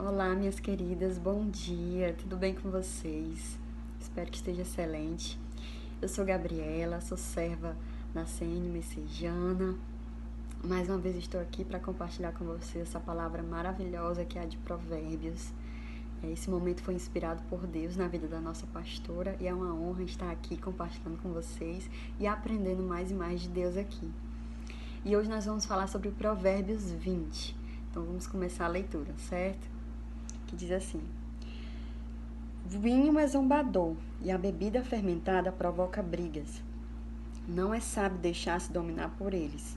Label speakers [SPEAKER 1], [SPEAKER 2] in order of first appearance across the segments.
[SPEAKER 1] Olá, minhas queridas, bom dia, tudo bem com vocês? Espero que esteja excelente. Eu sou Gabriela, sou serva na CN Messejana. Mais uma vez estou aqui para compartilhar com vocês essa palavra maravilhosa que é a de Provérbios. Esse momento foi inspirado por Deus na vida da nossa pastora e é uma honra estar aqui compartilhando com vocês e aprendendo mais e mais de Deus aqui. E hoje nós vamos falar sobre Provérbios 20. Então vamos começar a leitura, certo? Que diz assim: o vinho é zombador e a bebida fermentada provoca brigas. Não é sábio deixar-se dominar por eles.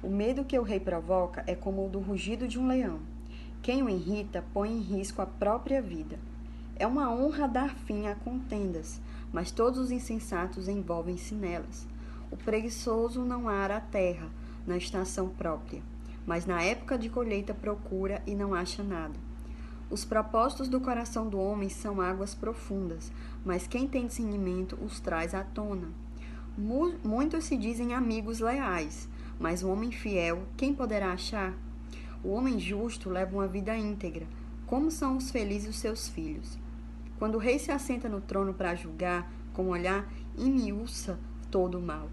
[SPEAKER 1] O medo que o rei provoca é como o do rugido de um leão. Quem o irrita põe em risco a própria vida. É uma honra dar fim a contendas, mas todos os insensatos envolvem-se nelas. O preguiçoso não ara a terra na estação própria, mas na época de colheita procura e não acha nada. Os propósitos do coração do homem são águas profundas, mas quem tem discernimento os traz à tona. Muitos se dizem amigos leais, mas o homem fiel, quem poderá achar? O homem justo leva uma vida íntegra. Como são os felizes os seus filhos? Quando o rei se assenta no trono para julgar, com um olhar imiúça todo o mal.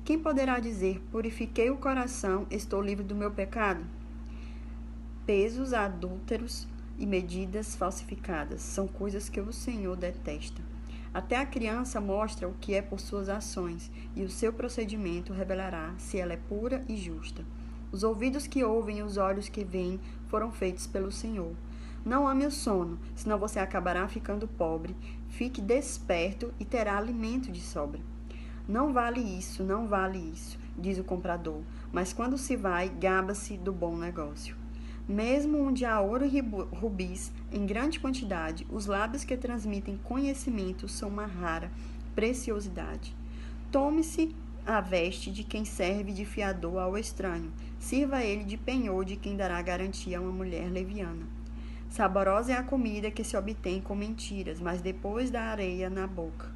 [SPEAKER 1] Quem poderá dizer, purifiquei o coração, estou livre do meu pecado? Pesos adúlteros e medidas falsificadas são coisas que o Senhor detesta. Até a criança mostra o que é por suas ações, e o seu procedimento revelará se ela é pura e justa. Os ouvidos que ouvem e os olhos que veem foram feitos pelo Senhor. Não ame o sono, senão você acabará ficando pobre. Fique desperto e terá alimento de sobra. Não vale isso, não vale isso, diz o comprador, mas quando se vai, gaba-se do bom negócio. Mesmo onde há ouro e rubis em grande quantidade, os lábios que transmitem conhecimento são uma rara preciosidade. Tome-se a veste de quem serve de fiador ao estranho. Sirva ele de penhor de quem dará garantia a uma mulher leviana. Saborosa é a comida que se obtém com mentiras, mas depois da areia na boca.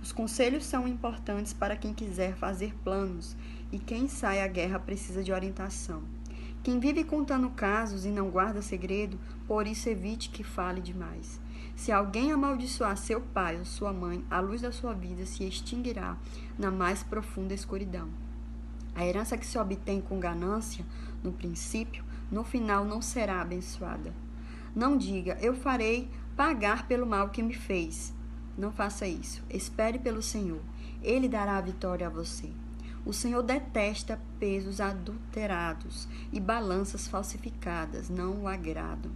[SPEAKER 1] Os conselhos são importantes para quem quiser fazer planos, e quem sai à guerra precisa de orientação. Quem vive contando casos e não guarda segredo, por isso evite que fale demais. Se alguém amaldiçoar seu pai ou sua mãe, a luz da sua vida se extinguirá na mais profunda escuridão. A herança que se obtém com ganância, no princípio, no final não será abençoada. Não diga, eu farei pagar pelo mal que me fez. Não faça isso. Espere pelo Senhor. Ele dará a vitória a você. O Senhor detesta pesos adulterados e balanças falsificadas, não o agradam.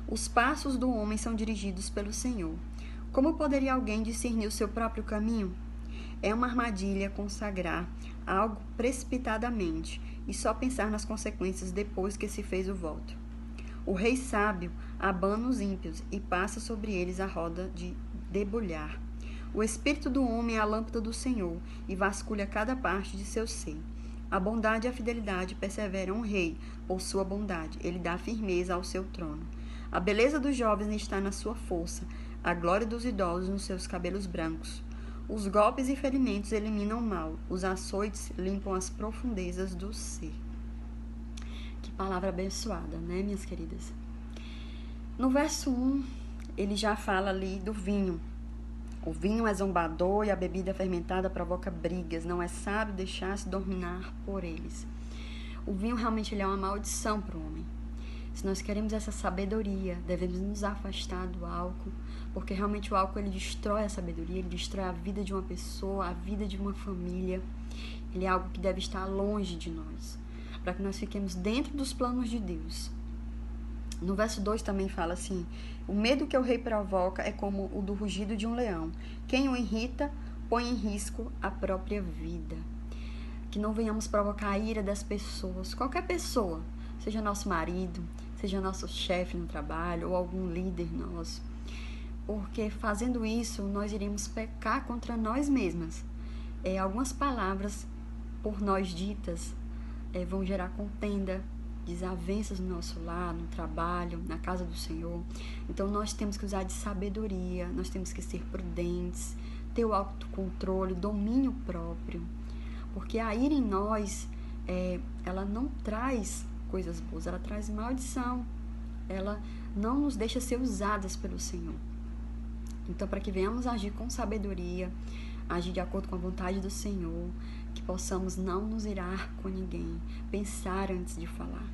[SPEAKER 1] Os passos do homem são dirigidos pelo Senhor. Como poderia alguém discernir o seu próprio caminho? É uma armadilha consagrar algo precipitadamente e só pensar nas consequências depois que se fez o voto. O rei sábio abana os ímpios e passa sobre eles a roda de debulhar. O espírito do homem é a lâmpada do Senhor e vasculha cada parte de seu ser. A bondade e a fidelidade perseveram o rei por sua bondade. Ele dá firmeza ao seu trono. A beleza dos jovens está na sua força, a glória dos idosos nos seus cabelos brancos. Os golpes e ferimentos eliminam o mal, os açoites limpam as profundezas do ser. Que palavra abençoada, né, minhas queridas? No verso 1, ele já fala ali do vinho. O vinho é zombador e a bebida fermentada provoca brigas. Não é sábio deixar-se dominar por eles. O vinho realmente ele é uma maldição para o homem. Se nós queremos essa sabedoria, devemos nos afastar do álcool, porque realmente o álcool ele destrói a sabedoria, ele destrói a vida de uma pessoa, a vida de uma família. Ele é algo que deve estar longe de nós, para que nós fiquemos dentro dos planos de Deus. No verso 2 também fala assim: o medo que o rei provoca é como o do rugido de um leão. Quem o irrita põe em risco a própria vida. Que não venhamos provocar a ira das pessoas, qualquer pessoa, seja nosso marido, seja nosso chefe no trabalho ou algum líder nosso. Porque fazendo isso, nós iremos pecar contra nós mesmas. Algumas palavras por nós ditas vão gerar contenda, desavenças no nosso lar, no trabalho, na casa do Senhor. Então nós temos que usar de sabedoria, nós temos que ser prudentes, ter o autocontrole, domínio próprio, porque a ira em nós, ela não traz coisas boas, ela traz maldição. ela não nos deixa ser usadas pelo Senhor. Então, para que venhamos agir com sabedoria, agir de acordo com a vontade do Senhor, que possamos não nos irar com ninguém, pensar antes de falar.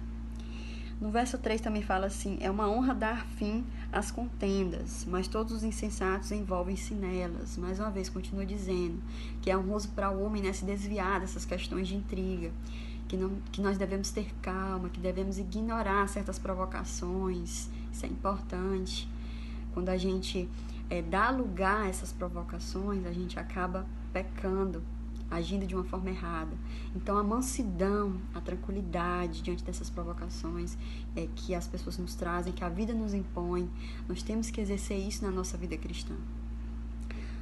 [SPEAKER 1] No verso 3 também fala assim: é uma honra dar fim às contendas, mas todos os insensatos envolvem-se nelas. Mais uma vez, continua dizendo que é honroso para o homem, né, se desviar dessas questões de intriga, que nós devemos ter calma, que devemos ignorar certas provocações. Isso é importante. Quando a gente dá lugar a essas provocações, a gente acaba pecando, agindo de uma forma errada. Então, a mansidão, a tranquilidade diante dessas provocações que as pessoas nos trazem, que a vida nos impõe, nós temos que exercer isso na nossa vida cristã.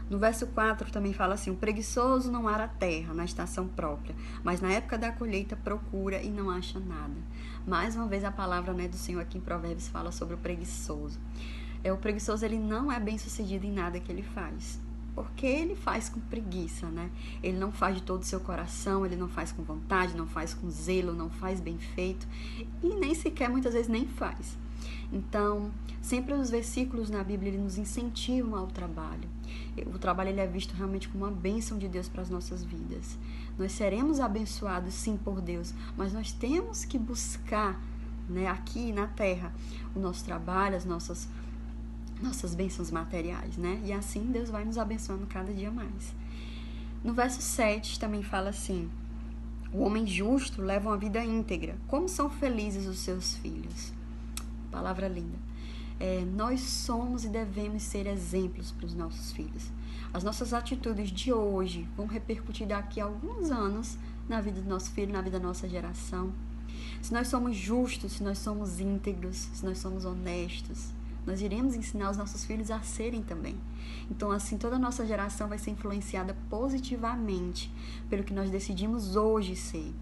[SPEAKER 1] No verso 4 também fala assim: o preguiçoso não ara a terra na estação própria, mas na época da colheita procura e não acha nada. Mais uma vez a palavra, né, do Senhor aqui em Provérbios fala sobre o preguiçoso. O preguiçoso, ele não é bem sucedido em nada que ele faz, porque ele faz com preguiça, né? Ele não faz de todo o seu coração, ele não faz com vontade, não faz com zelo, não faz bem feito e nem sequer, muitas vezes, nem faz. Então, sempre os versículos na Bíblia, eles nos incentivam ao trabalho. O trabalho, ele é visto realmente como uma bênção de Deus para as nossas vidas. Nós seremos abençoados, sim, por Deus, mas nós temos que buscar, né, aqui na terra, o nosso trabalho, as nossas bênçãos materiais, né? E assim Deus vai nos abençoando cada dia mais. No verso 7 também fala assim: o homem justo leva uma vida íntegra. Como são felizes os seus filhos. Palavra linda. Nós somos e devemos ser exemplos para os nossos filhos. As nossas atitudes de hoje vão repercutir daqui a alguns anos na vida do nosso filho, na vida da nossa geração. Se nós somos justos, se nós somos íntegros, se nós somos honestos, nós iremos ensinar os nossos filhos a serem também. Então, assim, toda a nossa geração vai ser influenciada positivamente pelo que nós decidimos hoje ser.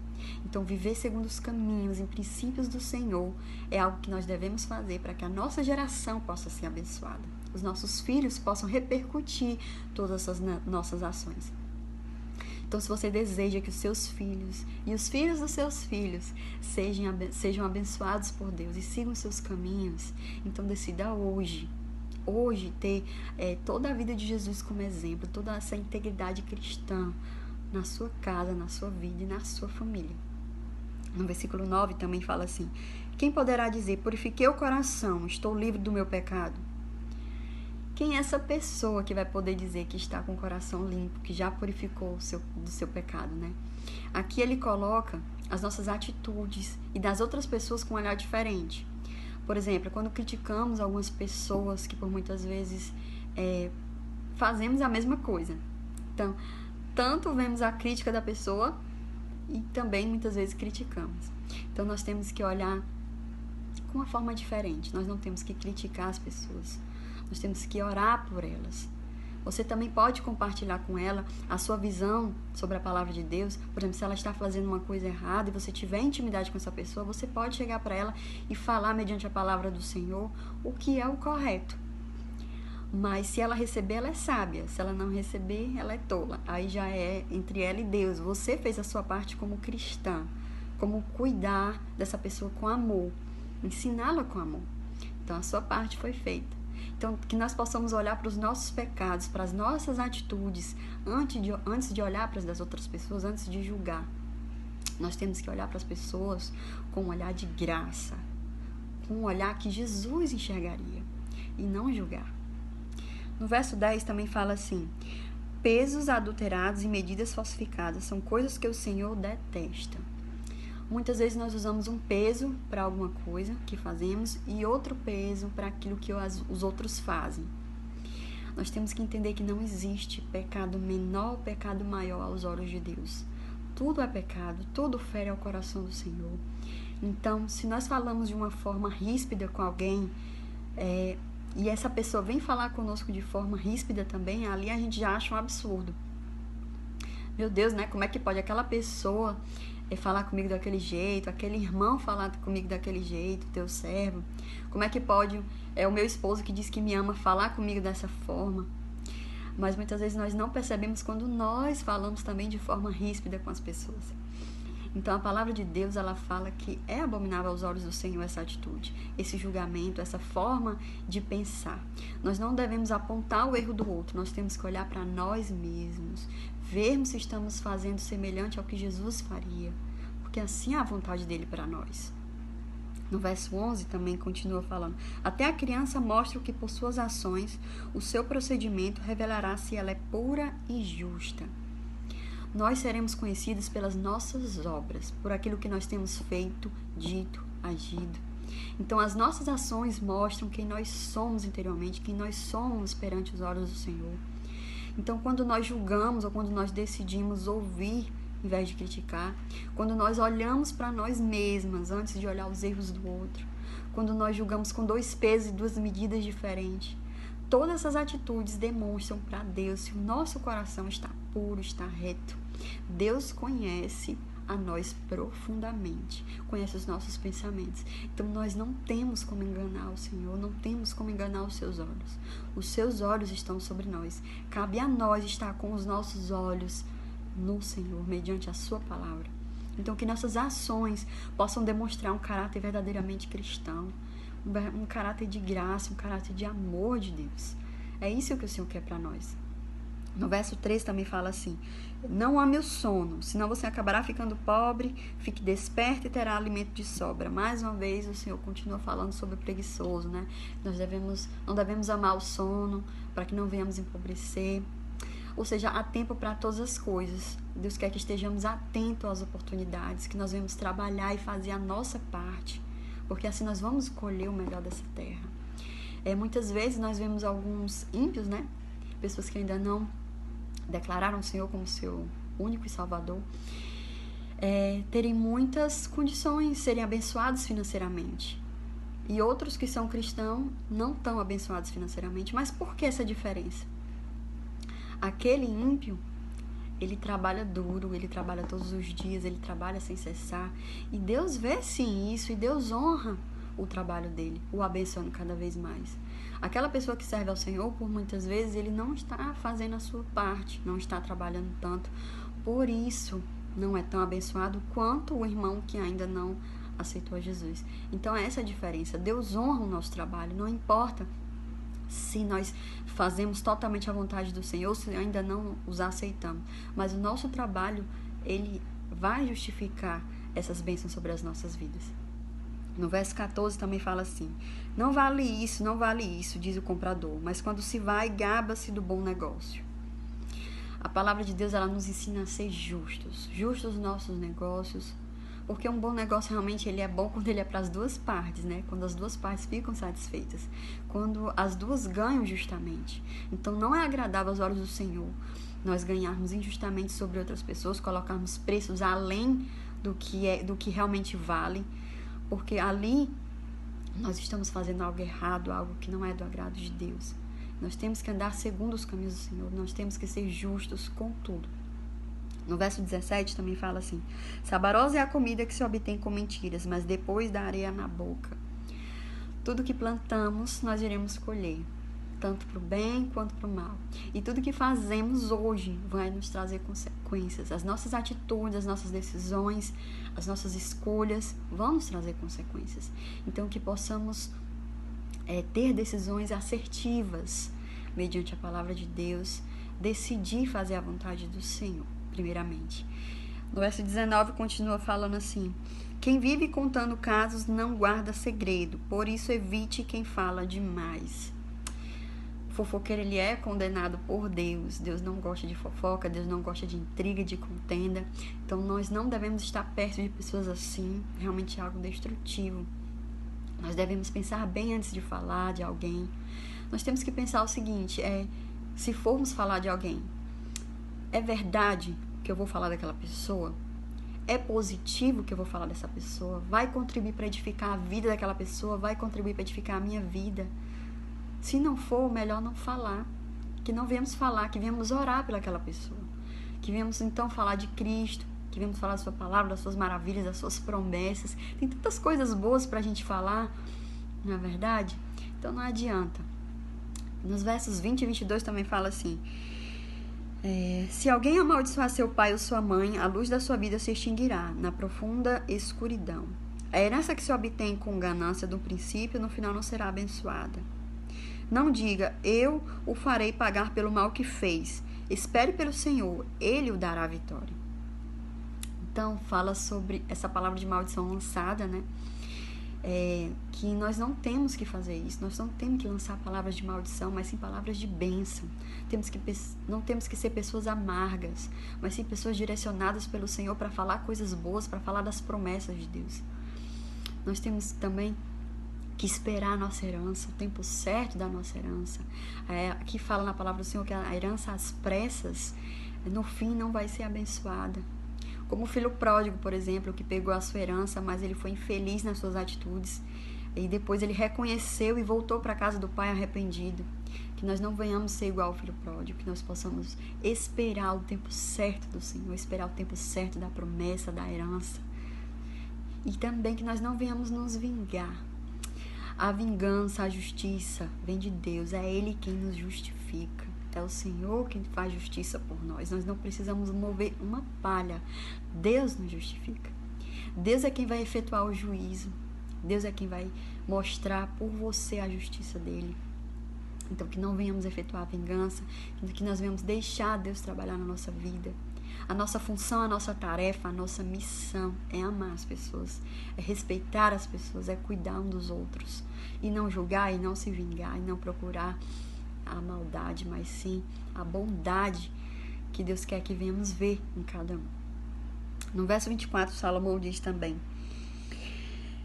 [SPEAKER 1] Então, viver segundo os caminhos e princípios do Senhor é algo que nós devemos fazer para que a nossa geração possa ser abençoada. Os nossos filhos possam repercutir todas essas nossas ações. Então, se você deseja que os seus filhos e os filhos dos seus filhos sejam abençoados por Deus e sigam os seus caminhos, então decida hoje ter toda a vida de Jesus como exemplo, toda essa integridade cristã na sua casa, na sua vida e na sua família. No versículo 9 também fala assim: quem poderá dizer, purifiquei o coração, estou livre do meu pecado? Quem é essa pessoa que vai poder dizer que está com o coração limpo, que já purificou do seu pecado, né? Aqui ele coloca as nossas atitudes e das outras pessoas com um olhar diferente. Por exemplo, quando criticamos algumas pessoas que por muitas vezes fazemos a mesma coisa. Então, tanto vemos a crítica da pessoa e também muitas vezes criticamos. Então, nós temos que olhar com uma forma diferente. Nós não temos que criticar as pessoas. Nós temos que orar por elas. Você também pode compartilhar com ela a sua visão sobre a palavra de Deus. Por exemplo, se ela está fazendo uma coisa errada e você tiver intimidade com essa pessoa, você pode chegar para ela e falar mediante a palavra do Senhor o que é o correto. Mas se ela receber, ela é sábia. Se ela não receber, ela é tola. Aí já é entre ela e Deus. Você fez a sua parte como cristã, como cuidar dessa pessoa com amor, ensiná-la com amor. Então a sua parte foi feita. Então, que nós possamos olhar para os nossos pecados, para as nossas atitudes, antes de olhar para as das outras pessoas, antes de julgar. Nós temos que olhar para as pessoas com um olhar de graça, com um olhar que Jesus enxergaria, e não julgar. No verso 10 também fala assim: pesos adulterados e medidas falsificadas são coisas que o Senhor detesta. Muitas vezes nós usamos um peso para alguma coisa que fazemos e outro peso para aquilo que os outros fazem. Nós temos que entender que não existe pecado menor ou pecado maior aos olhos de Deus. Tudo é pecado, tudo fere ao coração do Senhor. Então, se nós falamos de uma forma ríspida com alguém, e essa pessoa vem falar conosco de forma ríspida também, ali a gente já acha um absurdo. Meu Deus, né? Como é que pode aquela pessoa falar comigo daquele jeito, aquele irmão falar comigo daquele jeito, teu servo? Como é que pode o meu esposo que diz que me ama falar comigo dessa forma? Mas muitas vezes nós não percebemos quando nós falamos também de forma ríspida com as pessoas. Então a palavra de Deus, ela fala que é abominável aos olhos do Senhor essa atitude, esse julgamento, essa forma de pensar. Nós não devemos apontar o erro do outro, nós temos que olhar para nós mesmos, vermos se estamos fazendo semelhante ao que Jesus faria, porque assim é a vontade dele para nós. No verso 11 também continua falando: até a criança mostra que por suas ações, o seu procedimento revelará se ela é pura e justa. Nós seremos conhecidos pelas nossas obras, por aquilo que nós temos feito, dito, agido. Então as nossas ações mostram quem nós somos interiormente, quem nós somos perante os olhos do Senhor. Então quando nós julgamos ou quando nós decidimos ouvir em vez de criticar, quando nós olhamos para nós mesmas antes de olhar os erros do outro, quando nós julgamos com 2 pesos e 2 medidas diferentes, todas essas atitudes demonstram para Deus se o nosso coração está puro, está reto. Deus conhece a nós profundamente, conhece os nossos pensamentos. Então nós não temos como enganar o Senhor, não temos como enganar os seus olhos. Os seus olhos estão sobre nós. Cabe a nós estar com os nossos olhos no Senhor, mediante a sua palavra. Então que nossas ações possam demonstrar um caráter verdadeiramente cristão, um caráter de graça, um caráter de amor de Deus. É isso que o Senhor quer para nós. No verso 3 também fala assim: não ame o sono, senão você acabará ficando pobre, fique desperto e terá alimento de sobra. Mais uma vez o Senhor continua falando sobre o preguiçoso, né? Nós não devemos amar o sono, para que não venhamos empobrecer. Ou seja, há tempo para todas as coisas. Deus quer que estejamos atentos às oportunidades, que nós vamos trabalhar e fazer a nossa parte, porque assim nós vamos colher o melhor dessa terra. Muitas vezes nós vemos alguns ímpios, né? Pessoas que ainda não declararam o Senhor como seu único e salvador, terem muitas condições, serem abençoados financeiramente. E outros que são cristãos não tão abençoados financeiramente. Mas por que essa diferença? Aquele ímpio, ele trabalha duro, ele trabalha todos os dias, ele trabalha sem cessar. E Deus vê sim isso, e Deus honra o trabalho dele, o abençoando cada vez mais. Aquela pessoa que serve ao Senhor, por muitas vezes, ele não está fazendo a sua parte, não está trabalhando tanto. Por isso, não é tão abençoado quanto o irmão que ainda não aceitou Jesus. Então, essa é a diferença. Deus honra o nosso trabalho, não importa se nós fazemos totalmente a vontade do Senhor, se ainda não os aceitamos. Mas o nosso trabalho, ele vai justificar essas bênçãos sobre as nossas vidas. No verso 14 também fala assim: não vale isso, diz o comprador, mas quando se vai, gaba-se do bom negócio. A palavra de Deus, ela nos ensina a ser justos nos nossos negócios, porque um bom negócio realmente ele é bom quando ele é para as duas partes, né? Quando as duas partes ficam satisfeitas, quando as duas ganham justamente. Então não é agradável aos olhos do Senhor nós ganharmos injustamente sobre outras pessoas, colocarmos preços além do que realmente vale, porque ali nós estamos fazendo algo errado, algo que não é do agrado de Deus. Nós temos que andar segundo os caminhos do Senhor, nós temos que ser justos com tudo. No verso 17 também fala assim: saborosa é a comida que se obtém com mentiras, mas depois da areia na boca. Tudo que plantamos, nós iremos colher, tanto para o bem quanto para o mal. E tudo que fazemos hoje vai nos trazer consequências. As nossas atitudes, as nossas decisões, as nossas escolhas vão nos trazer consequências. Então, que possamos ter decisões assertivas, mediante a palavra de Deus, decidir fazer a vontade do Senhor, primeiramente. No verso 19 continua falando assim: quem vive contando casos não guarda segredo, por isso evite quem fala demais. O fofoqueiro, ele é condenado por Deus. Deus não gosta de fofoca, Deus não gosta de intriga, de contenda. Então nós não devemos estar perto de pessoas assim, realmente é algo destrutivo. Nós devemos pensar bem antes de falar de alguém. Nós temos que pensar o seguinte: se formos falar de alguém, é verdade que eu vou falar daquela pessoa? É positivo que eu vou falar dessa pessoa? Vai contribuir para edificar a vida daquela pessoa? Vai contribuir para edificar a minha vida? Se não for, melhor não falar. Que não viemos falar, que viemos orar pelaquela pessoa. Que viemos então falar de Cristo, que viemos falar da sua palavra, das suas maravilhas, das suas promessas. Tem tantas coisas boas para a gente falar, não é verdade? Então não adianta. Nos versos 20 e 22 também fala assim: Se alguém amaldiçoar seu pai ou sua mãe, a luz da sua vida se extinguirá na profunda escuridão. A herança que se obtém com ganância do princípio, no final não será abençoada. Não diga, eu o farei pagar pelo mal que fez. Espere pelo Senhor, Ele o dará a vitória. Então, fala sobre essa palavra de maldição lançada, né? Que nós não temos que fazer isso, nós não temos que lançar palavras de maldição, mas sim palavras de bênção. Não temos que ser pessoas amargas, mas sim pessoas direcionadas pelo Senhor para falar coisas boas, para falar das promessas de Deus. Nós temos também que esperar a nossa herança, o tempo certo da nossa herança. Aqui fala na palavra do Senhor que a herança às pressas, no fim, não vai ser abençoada. Como o filho pródigo, por exemplo, que pegou a sua herança, mas ele foi infeliz nas suas atitudes. E depois ele reconheceu e voltou para a casa do pai arrependido. Que nós não venhamos ser igual ao filho pródigo, que nós possamos esperar o tempo certo do Senhor, esperar o tempo certo da promessa, da herança. E também que nós não venhamos nos vingar. A vingança, a justiça vem de Deus, é Ele quem nos justifica. É o Senhor quem faz justiça por nós. Nós não precisamos mover uma palha. Deus nos justifica. Deus é quem vai efetuar o juízo. Deus é quem vai mostrar por você a justiça dele. Então, que não venhamos efetuar a vingança, que nós venhamos deixar Deus trabalhar na nossa vida. A nossa função, a nossa tarefa, a nossa missão é amar as pessoas, é respeitar as pessoas, é cuidar um dos outros. E não julgar, e não se vingar, e não procurar a maldade, mas sim a bondade que Deus quer que venhamos ver em cada um. No verso 24, Salomão diz também: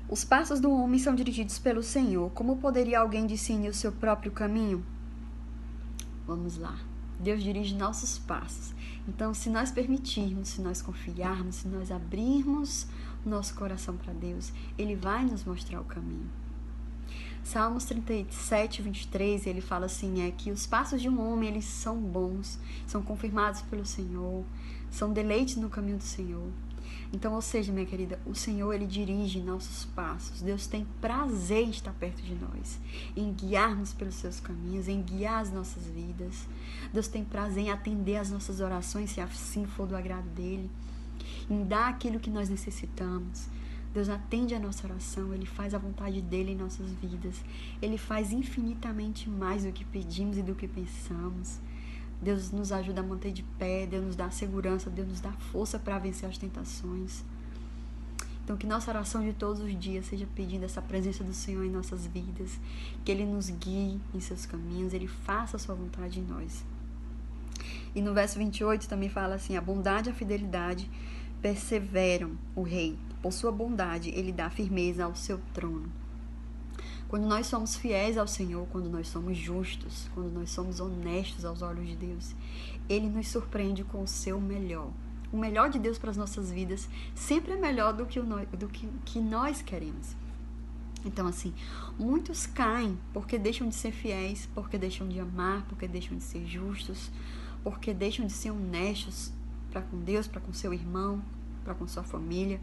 [SPEAKER 1] os passos do homem são dirigidos pelo Senhor. Como poderia alguém discernir o seu próprio caminho? Vamos lá. Deus dirige nossos passos. Então, se nós permitirmos, se nós confiarmos, se nós abrirmos o nosso coração para Deus, Ele vai nos mostrar o caminho. Salmos 37, 23, ele fala assim, que os passos de um homem, eles são bons, são confirmados pelo Senhor, são deleites no caminho do Senhor. Então, ou seja, minha querida, o Senhor, Ele dirige nossos passos. Deus tem prazer em estar perto de nós, em guiar-nos pelos seus caminhos, em guiar as nossas vidas. Deus tem prazer em atender as nossas orações, se assim for do agrado dEle, em dar aquilo que nós necessitamos. Deus atende a nossa oração, Ele faz a vontade dEle em nossas vidas. Ele faz infinitamente mais do que pedimos e do que pensamos. Deus nos ajuda a manter de pé, Deus nos dá segurança, Deus nos dá força para vencer as tentações. Então, que nossa oração de todos os dias seja pedindo essa presença do Senhor em nossas vidas, que Ele nos guie em seus caminhos, Ele faça a sua vontade em nós. E no verso 28 também fala assim, a bondade e a fidelidade perseveram o rei. Por sua bondade, Ele dá firmeza ao seu trono. Quando nós somos fiéis ao Senhor, quando nós somos justos, quando nós somos honestos aos olhos de Deus, Ele nos surpreende com o seu melhor. O melhor de Deus para as nossas vidas sempre é melhor do que nós queremos. Então, assim, muitos caem porque deixam de ser fiéis, porque deixam de amar, porque deixam de ser justos, porque deixam de ser honestos para com Deus, para com seu irmão, para com sua família.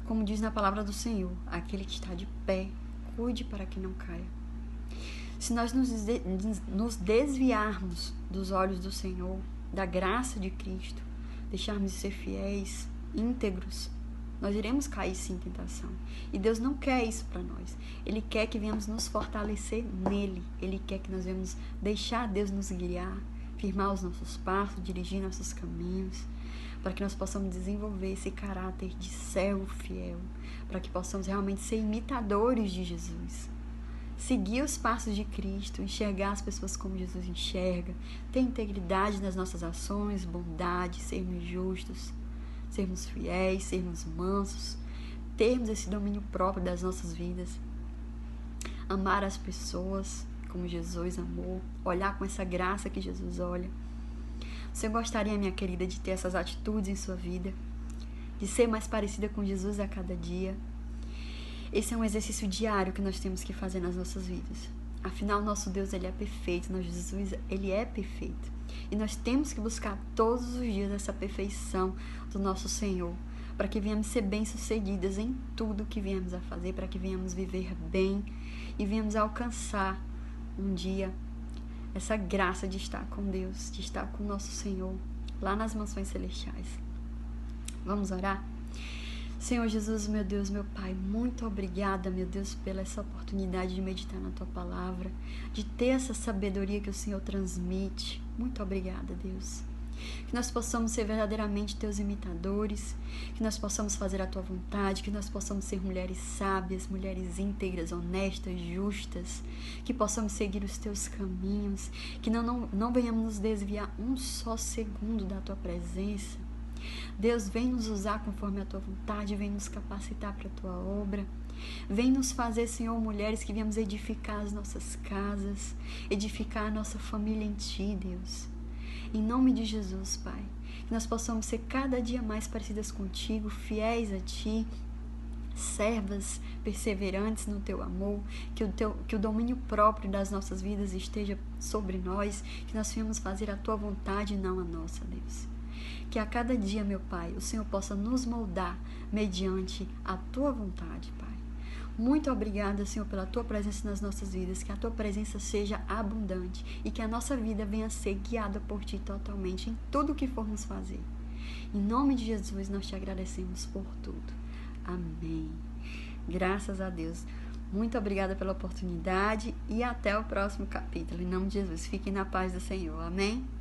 [SPEAKER 1] Como diz na palavra do Senhor, aquele que está de pé, cuide para que não caia. Se nós nos desviarmos dos olhos do Senhor, da graça de Cristo, deixarmos de ser fiéis, íntegros, nós iremos cair sim em tentação. E Deus não quer isso para nós. Ele quer que venhamos nos fortalecer nele. Ele quer que nós venhamos deixar Deus nos guiar, firmar os nossos passos, dirigir nossos caminhos, para que nós possamos desenvolver esse caráter de servo fiel, para que possamos realmente ser imitadores de Jesus, seguir os passos de Cristo, enxergar as pessoas como Jesus enxerga, ter integridade nas nossas ações, bondade, sermos justos, sermos fiéis, sermos mansos, termos esse domínio próprio das nossas vidas, amar as pessoas como Jesus amou, olhar com essa graça que Jesus olha. Você gostaria, minha querida, de ter essas atitudes em sua vida? De ser mais parecida com Jesus a cada dia? Esse é um exercício diário que nós temos que fazer nas nossas vidas. Afinal, nosso Deus, Ele é perfeito, nosso Jesus, Ele é perfeito. E nós temos que buscar todos os dias essa perfeição do nosso Senhor, para que venhamos ser bem-sucedidas em tudo que viemos a fazer, para que venhamos viver bem e venhamos alcançar um dia essa graça de estar com Deus, de estar com o nosso Senhor, lá nas mansões celestiais. Vamos orar? Senhor Jesus, meu Deus, meu Pai, muito obrigada, meu Deus, pela essa oportunidade de meditar na Tua Palavra, de ter essa sabedoria que o Senhor transmite. Muito obrigada, Deus. Que nós possamos ser verdadeiramente Teus imitadores, que nós possamos fazer a Tua vontade, que nós possamos ser mulheres sábias, mulheres íntegras, honestas, justas, que possamos seguir os Teus caminhos, que não venhamos nos desviar um só segundo da Tua presença. Deus, vem nos usar conforme a Tua vontade, vem nos capacitar para a Tua obra. Vem nos fazer, Senhor, mulheres que viemos edificar as nossas casas, edificar a nossa família em Ti, Deus. Em nome de Jesus, Pai, que nós possamos ser cada dia mais parecidas contigo, fiéis a Ti, servas perseverantes no Teu amor, que o domínio próprio das nossas vidas esteja sobre nós, que nós venhamos fazer a Tua vontade e não a nossa, Deus. Que a cada dia, meu Pai, o Senhor possa nos moldar mediante a Tua vontade, Pai. Muito obrigada, Senhor, pela Tua presença nas nossas vidas, que a Tua presença seja abundante e que a nossa vida venha a ser guiada por Ti totalmente em tudo o que formos fazer. Em nome de Jesus, nós Te agradecemos por tudo. Amém. Graças a Deus. Muito obrigada pela oportunidade e até o próximo capítulo. Em nome de Jesus, fiquem na paz do Senhor. Amém.